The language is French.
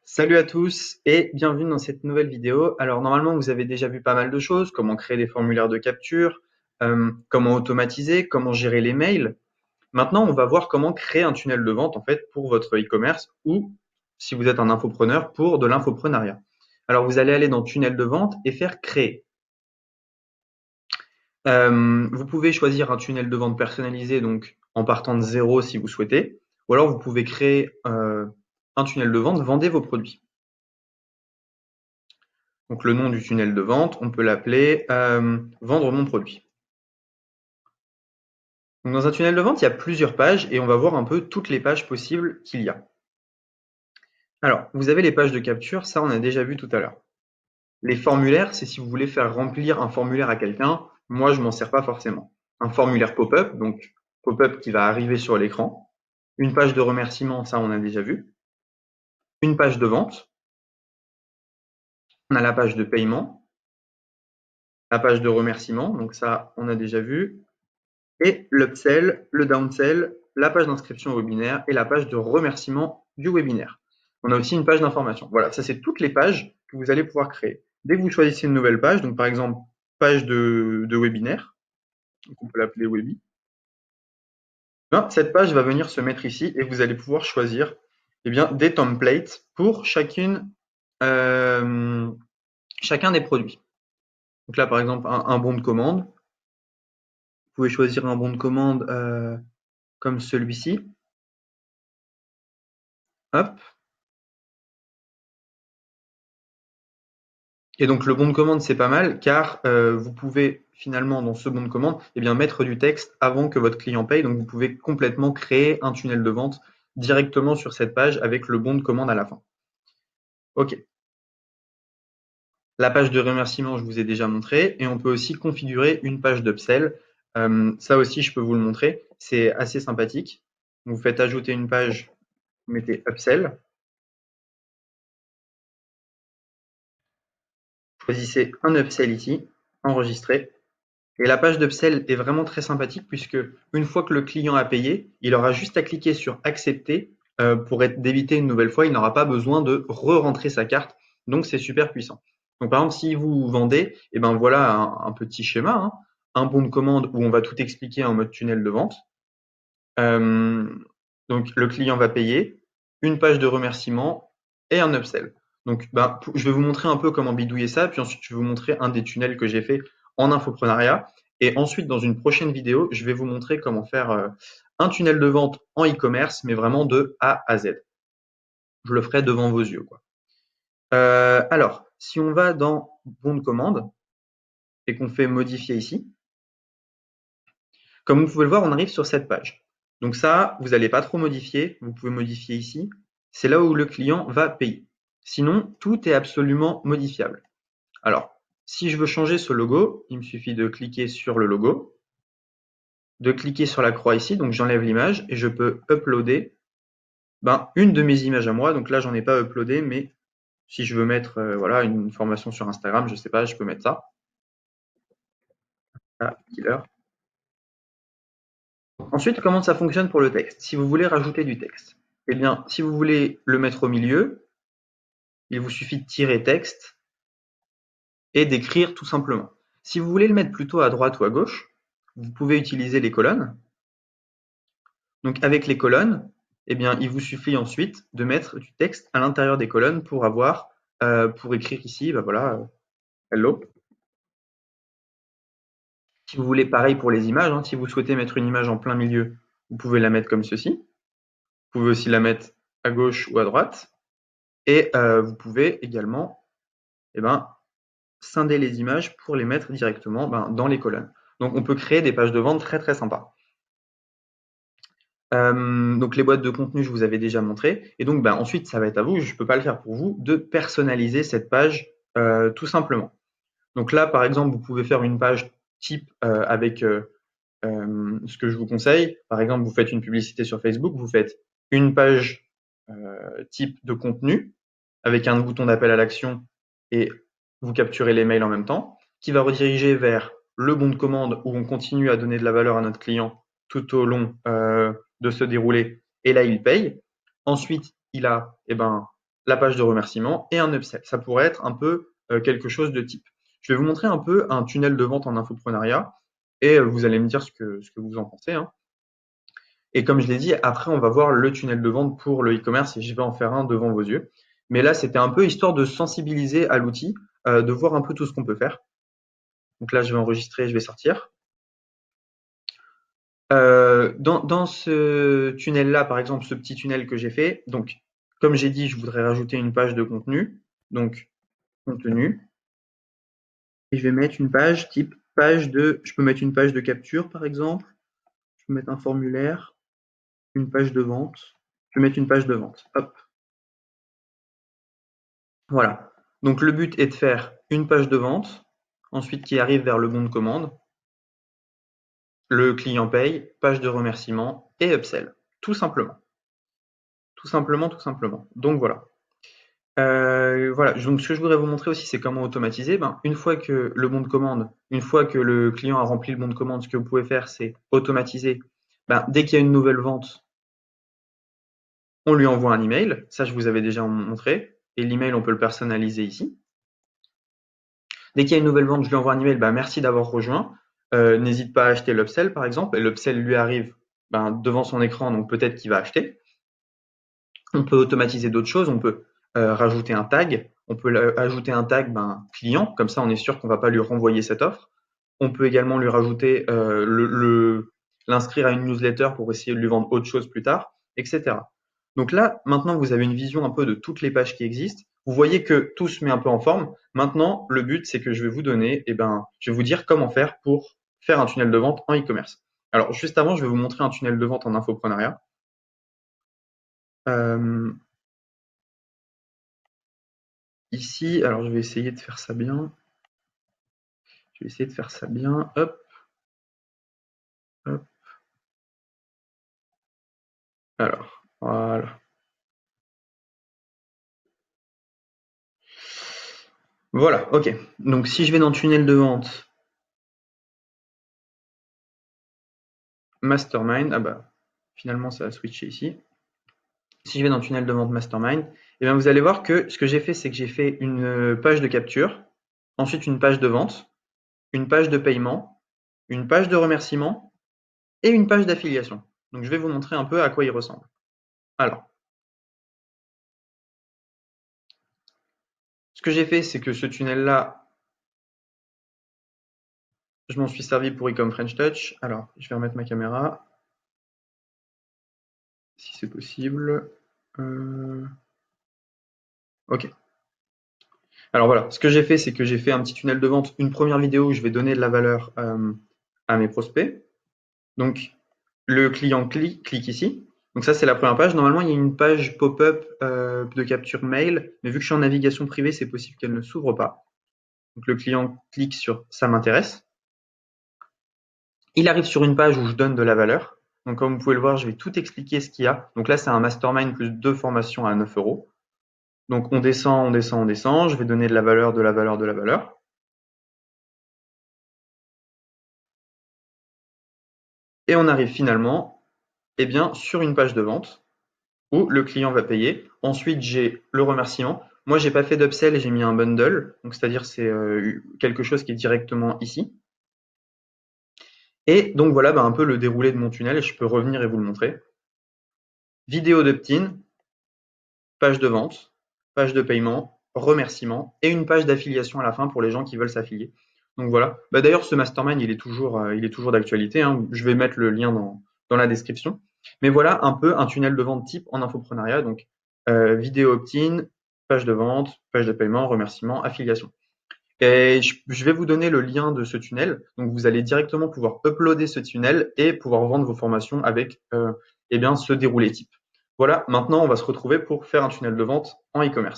Salut à tous et bienvenue dans cette nouvelle vidéo. Alors normalement vous avez déjà vu pas mal de choses, comment créer des formulaires de capture, comment automatiser, comment gérer les mails. Maintenant on va voir comment créer un tunnel de vente en fait pour votre e-commerce ou si vous êtes un infopreneur pour de l'infoprenariat. Alors vous allez aller dans tunnel de vente et faire créer. Vous pouvez choisir un tunnel de vente personnalisé donc en partant de zéro si vous souhaitez, ou alors vous pouvez créer un tunnel de vente, vendez vos produits. Donc le nom du tunnel de vente, on peut l'appeler vendre mon produit. Donc dans un tunnel de vente, il y a plusieurs pages et on va voir un peu toutes les pages possibles qu'il y a. Alors, vous avez les pages de capture, ça on a déjà vu tout à l'heure. Les formulaires, c'est si vous voulez faire remplir un formulaire à quelqu'un. Moi, je m'en sers pas forcément. Un formulaire pop-up, donc pop-up qui va arriver sur l'écran. Une page de remerciement, ça on a déjà vu. Une page de vente. On a la page de paiement, la page de remerciement, donc ça on a déjà vu. Et l'upsell, le downsell, la page d'inscription au webinaire et la page de remerciement du webinaire. On a aussi une page d'information. Voilà, ça c'est toutes les pages que vous allez pouvoir créer. Dès que vous choisissez une nouvelle page, donc par exemple page de webinaire, donc on peut l'appeler Webi, ben, cette page va venir se mettre ici et vous allez pouvoir choisir eh bien, des templates pour chacun des produits. Donc là par exemple un bon de commande. Vous pouvez choisir un bon de commande comme celui-ci. Hop. Et donc le bon de commande, c'est pas mal car vous pouvez finalement dans ce bon de commande eh bien, mettre du texte avant que votre client paye. Donc vous pouvez complètement créer un tunnel de vente directement sur cette page avec le bon de commande à la fin. OK. La page de remerciement, je vous ai déjà montré et on peut aussi configurer une page d'upsell. Ça aussi, je peux vous le montrer. C'est assez sympathique. Vous faites ajouter une page, vous mettez upsell. Choisissez un upsell ici, enregistrez. Et la page d'upsell est vraiment très sympathique puisque une fois que le client a payé, il aura juste à cliquer sur accepter pour être débité une nouvelle fois. Il n'aura pas besoin de re-rentrer sa carte. Donc c'est super puissant. Donc par exemple, si vous vendez, et ben voilà un petit schéma, hein, un bon de commande où on va tout expliquer en mode tunnel de vente. Euh, donc le client va payer, une page de remerciement et un upsell. Donc ben, je vais vous montrer un peu comment bidouiller ça, puis ensuite je vais vous montrer un des tunnels que j'ai fait en infoprenariat. Et ensuite, dans une prochaine vidéo, je vais vous montrer comment faire un tunnel de vente en e-commerce, mais vraiment de A à Z. Je le ferai devant vos yeux, quoi. Alors, si on va dans bon de commande et qu'on fait modifier ici, comme vous pouvez le voir, on arrive sur cette page. Donc ça, vous n'allez pas trop modifier. Vous pouvez modifier ici. C'est là où le client va payer. Sinon, tout est absolument modifiable. Alors, si je veux changer ce logo, il me suffit de cliquer sur le logo, de cliquer sur la croix ici, donc j'enlève l'image et je peux uploader une de mes images à moi. Donc là, j'en ai pas uploadé, mais si je veux mettre voilà, une formation sur Instagram, je sais pas, je peux mettre ça. Ah, killer. Ensuite, comment ça fonctionne pour le texte? Si vous voulez rajouter du texte, eh bien, si vous voulez le mettre au milieu, il vous suffit de tirer texte et d'écrire tout simplement. Si vous voulez le mettre plutôt à droite ou à gauche, vous pouvez utiliser les colonnes. Donc avec les colonnes, eh bien, il vous suffit ensuite de mettre du texte à l'intérieur des colonnes pour pour écrire ici, voilà, hello. Si vous voulez pareil pour les images, hein, si vous souhaitez mettre une image en plein milieu, vous pouvez la mettre comme ceci. Vous pouvez aussi la mettre à gauche ou à droite. Et vous pouvez également eh ben, scinder les images pour les mettre directement dans les colonnes. Donc on peut créer des pages de vente très très sympas. Donc les boîtes de contenu, je vous avais déjà montré. Et donc ensuite, ça va être à vous, je ne peux pas le faire pour vous, de personnaliser cette page tout simplement. Donc là, par exemple, vous pouvez faire une page type avec ce que je vous conseille. Par exemple, vous faites une publicité sur Facebook, vous faites une page type de contenu avec un bouton d'appel à l'action et vous capturez les mails en même temps, qui va rediriger vers le bon de commande où on continue à donner de la valeur à notre client tout au long de se dérouler. Et là, il paye. Ensuite, il a la page de remerciement et un upsell. Ça pourrait être un peu quelque chose de type. Je vais vous montrer un peu un tunnel de vente en infoprenariat et vous allez me dire ce que vous en pensez, hein. Et comme je l'ai dit, après, on va voir le tunnel de vente pour le e-commerce et je vais en faire un devant vos yeux. Mais là, c'était un peu histoire de sensibiliser à l'outil, de voir un peu tout ce qu'on peut faire. Donc là, je vais enregistrer, je vais sortir. Dans ce tunnel-là, par exemple, ce petit tunnel que j'ai fait, donc, comme j'ai dit, je voudrais rajouter une page de contenu. Donc, contenu. Et je vais mettre une page type je peux mettre une page de capture, par exemple. Je peux mettre un formulaire, une page de vente. Je vais mettre une page de vente. Hop. Voilà. Donc, le but est de faire une page de vente, ensuite qui arrive vers le bon de commande. Le client paye, page de remerciement et upsell. Tout simplement. Tout simplement, tout simplement. Donc, voilà. Voilà, donc ce que je voudrais vous montrer aussi, c'est comment automatiser. Une fois que le bon de commande, une fois que le client a rempli le bon de commande, ce que vous pouvez faire, c'est automatiser. Dès qu'il y a une nouvelle vente, on lui envoie un email. Ça, je vous avais déjà montré. Et l'email, on peut le personnaliser ici. Dès qu'il y a une nouvelle vente, je lui envoie un email. Merci d'avoir rejoint. N'hésite pas à acheter l'upsell, par exemple. Et l'upsell lui arrive devant son écran, donc peut-être qu'il va acheter. On peut automatiser d'autres choses. On peut rajouter un tag. On peut ajouter un tag client, comme ça on est sûr qu'on ne va pas lui renvoyer cette offre. On peut également lui rajouter l'inscrire à une newsletter pour essayer de lui vendre autre chose plus tard, etc. Donc là, maintenant vous avez une vision un peu de toutes les pages qui existent. Vous voyez que tout se met un peu en forme. Maintenant, le but, c'est que je vais vous donner, je vais vous dire comment faire pour faire un tunnel de vente en e-commerce. Alors, juste avant, je vais vous montrer un tunnel de vente en infoprenariat. Ici, alors je vais essayer de faire ça bien. Je vais essayer de faire ça bien. Hop. Hop. Alors, voilà. Voilà, ok. Donc si je vais dans tunnel de vente, Mastermind, finalement ça a switché ici. Si je vais dans tunnel de vente Mastermind, vous allez voir que ce que j'ai fait, c'est que j'ai fait une page de capture, ensuite une page de vente, une page de paiement, une page de remerciement et une page d'affiliation. Donc je vais vous montrer un peu à quoi il ressemble. Alors, ce que j'ai fait, c'est que ce tunnel-là, je m'en suis servi pour Ecom French Touch. Alors, je vais remettre ma caméra, si c'est possible. Ok. Alors voilà, ce que j'ai fait, c'est que j'ai fait un petit tunnel de vente, une première vidéo où je vais donner de la valeur à mes prospects. Donc, le client clique ici. Donc ça, c'est la première page. Normalement, il y a une page pop-up de capture mail, mais vu que je suis en navigation privée, c'est possible qu'elle ne s'ouvre pas. Donc le client clique sur « ça m'intéresse ». Il arrive sur une page où je donne de la valeur. Donc comme vous pouvez le voir, je vais tout expliquer ce qu'il y a. Donc là, c'est un mastermind plus 2 formations à 9 €. Donc on descend, on descend, on descend. Je vais donner de la valeur, de la valeur, de la valeur. Et on arrive finalement sur une page de vente où le client va payer. Ensuite, j'ai le remerciement. Moi, j'ai pas fait d'upsell et j'ai mis un bundle. Donc, c'est-à-dire c'est quelque chose qui est directement ici. Et donc voilà un peu le déroulé de mon tunnel. Je peux revenir et vous le montrer. Vidéo d'opt-in, page de vente, page de paiement, remerciement et une page d'affiliation à la fin pour les gens qui veulent s'affilier. Donc voilà. D'ailleurs, ce mastermind, il est toujours d'actualité, hein. Je vais mettre le lien dans la description. Mais voilà un peu un tunnel de vente type en infoprenariat. Donc, vidéo opt-in, page de vente, page de paiement, remerciement, affiliation. Et je vais vous donner le lien de ce tunnel. Donc, vous allez directement pouvoir uploader ce tunnel et pouvoir vendre vos formations avec ce déroulé type. Voilà, maintenant, on va se retrouver pour faire un tunnel de vente en e-commerce.